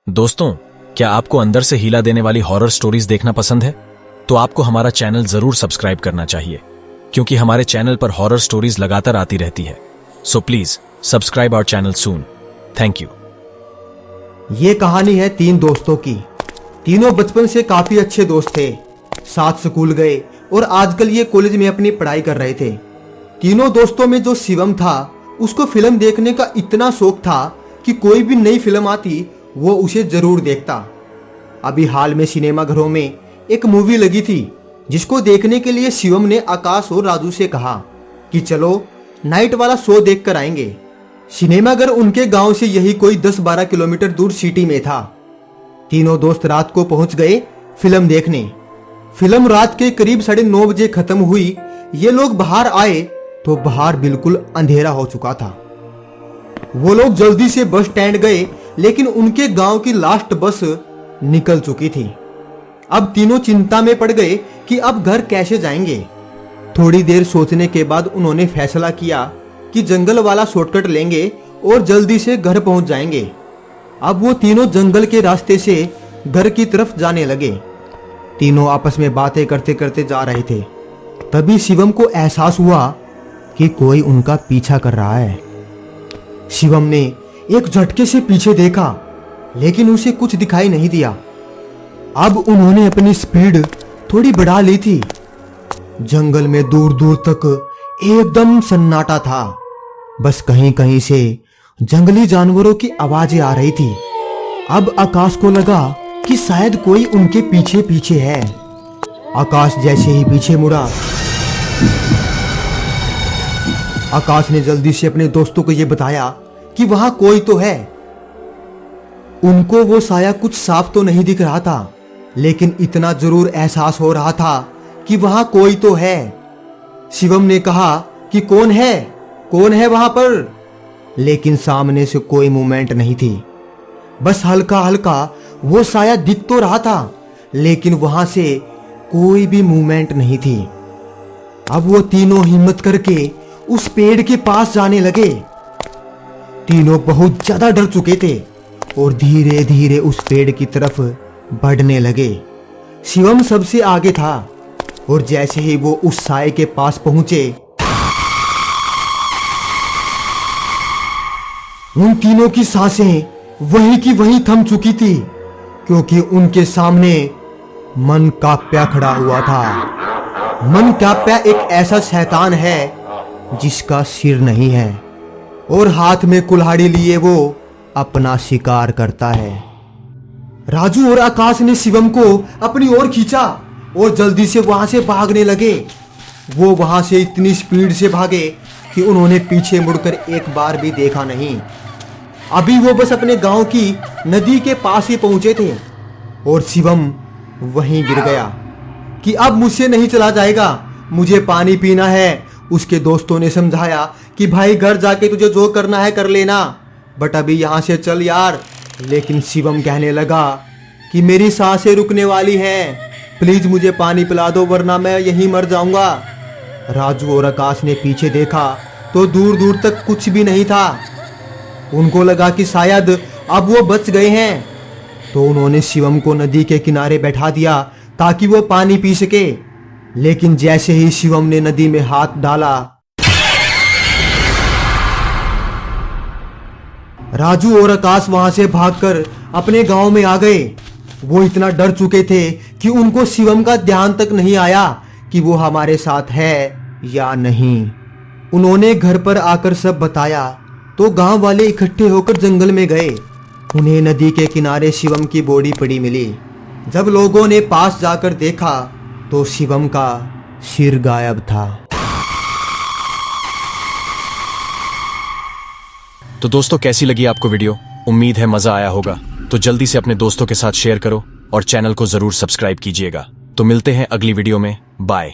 दोस्तों, क्या आपको अंदर से हिला देने वाली हॉरर स्टोरीज देखना पसंद है? तो आपको हमारा चैनल जरूर सब्सक्राइब करना चाहिए, क्योंकि हमारे चैनल पर हॉरर स्टोरीज लगातार आती रहती है। So please subscribe our channel soon. Thank you. ये कहानी है 3 दोस्तों की। तीनों बचपन से काफी अच्छे दोस्त थे, साथ स्कूल गए और आजकल ये कॉलेज में अपनी पढ़ाई कर रहे थे। तीनों दोस्तों में जो शिवम था, उसको फिल्म देखने का इतना शौक था कि कोई भी नई फिल्म आती वो उसे जरूर देखता। अभी हाल में सिनेमा घरों में एक मूवी लगी थी, जिसको देखने के लिए शिवम ने आकाश और राजू से कहा कि चलो नाइट वाला शो देख कर आएंगे। सिनेमा घर उनके गांव से यही कोई 10-12 किलोमीटर दूर सिटी में था। तीनों दोस्त रात को पहुंच गए फिल्म देखने। फिल्म रात के करीब 9:30 बजे खत्म हुई। ये लोग बाहर आए तो बाहर बिल्कुल अंधेरा हो चुका था। वो लोग जल्दी से बस स्टैंड गए, लेकिन उनके गांव की लास्ट बस निकल चुकी थी। अब तीनों चिंता में पड़ गए कि अब घर कैसे जाएंगे। थोड़ी देर सोचने के बाद उन्होंने फैसला किया कि जंगल वाला शॉर्टकट लेंगे और जल्दी से घर पहुंच जाएंगे। अब वो तीनों जंगल के रास्ते से घर की तरफ जाने लगे। तीनों आपस में बातें करते करते जा रहे थे। तभी शिवम को एहसास हुआ कि कोई उनका पीछा कर रहा है। शिवम ने एक झटके से पीछे देखा, लेकिन उसे कुछ दिखाई नहीं दिया। अब उन्होंने अपनी स्पीड थोड़ी बढ़ा ली थी। जंगल में दूर दूर तक एकदम सन्नाटा था। बस कहीं कहीं से जंगली जानवरों की आवाजें आ रही थी। अब आकाश को लगा कि शायद कोई उनके पीछे पीछे है। आकाश जैसे ही पीछे मुड़ा, आकाश ने जल्दी से अपने दोस्तों को यह बताया कि वहां कोई तो है। उनको वो साया कुछ साफ तो नहीं दिख रहा था, लेकिन इतना जरूर एहसास हो रहा था कि वहां कोई तो है। शिवम ने कहा कि कौन है वहां पर? लेकिन सामने से कोई मूवमेंट नहीं थी। बस हल्का हल्का वो साया दिख तो रहा था, लेकिन वहां से कोई भी मूवमेंट नहीं थी। अब वो तीनों हिम्मत करके उस पेड़ के पास जाने लगे। तीनों बहुत ज्यादा डर चुके थे और धीरे धीरे उस पेड़ की तरफ बढ़ने लगे। शिवम सबसे आगे था और जैसे ही वो उस साए के पास पहुंचे, उन तीनों की सांसें वहीं की वहीं थम चुकी थी, क्योंकि उनके सामने मनकाप्या खड़ा हुआ था। मनकाप्या एक ऐसा शैतान है जिसका सिर नहीं है और हाथ में कुल्हाड़ी लिए वो अपना शिकार करता है। राजू और आकाश ने शिवम को अपनी ओर खींचा और जल्दी से वहां से भागने लगे। वो वहां से इतनी स्पीड से भागे कि उन्होंने पीछे मुड़कर एक बार भी देखा नहीं। अभी वो बस अपने गांव की नदी के पास ही पहुंचे थे और शिवम वहीं गिर गया कि अब मुझसे नहीं चला जाएगा, मुझे पानी पीना है। उसके दोस्तों ने समझाया कि भाई घर जाके तुझे जो करना है कर लेना, बट अभी यहाँ से चल यार। लेकिन शिवम कहने लगा कि मेरी सांसें रुकने वाली हैं, प्लीज मुझे पानी पिला दो वरना मैं यहीं मर जाऊंगा। राजू और आकाश ने पीछे देखा तो दूर दूर तक कुछ भी नहीं था। उनको लगा कि शायद अब वो बच गए हैं, तो उन्होंने शिवम को नदी के किनारे बैठा दिया ताकि वो पानी पी सके। लेकिन जैसे ही शिवम ने नदी में हाथ डाला, राजू और आकाश वहां से भागकर अपने गांव में आ गए। वो इतना डर चुके थे कि उनको शिवम का ध्यान तक नहीं आया कि वो हमारे साथ है या नहीं। उन्होंने घर पर आकर सब बताया तो गांव वाले इकट्ठे होकर जंगल में गए। उन्हें नदी के किनारे शिवम की बॉडी पड़ी मिली। जब लोगों ने पास जाकर देखा तो शिवम का सिर गायब था। तो दोस्तों, कैसी लगी आपको वीडियो? उम्मीद है मजा आया होगा। तो जल्दी से अपने दोस्तों के साथ शेयर करो और चैनल को जरूर सब्सक्राइब कीजिएगा। तो मिलते हैं अगली वीडियो में। बाय।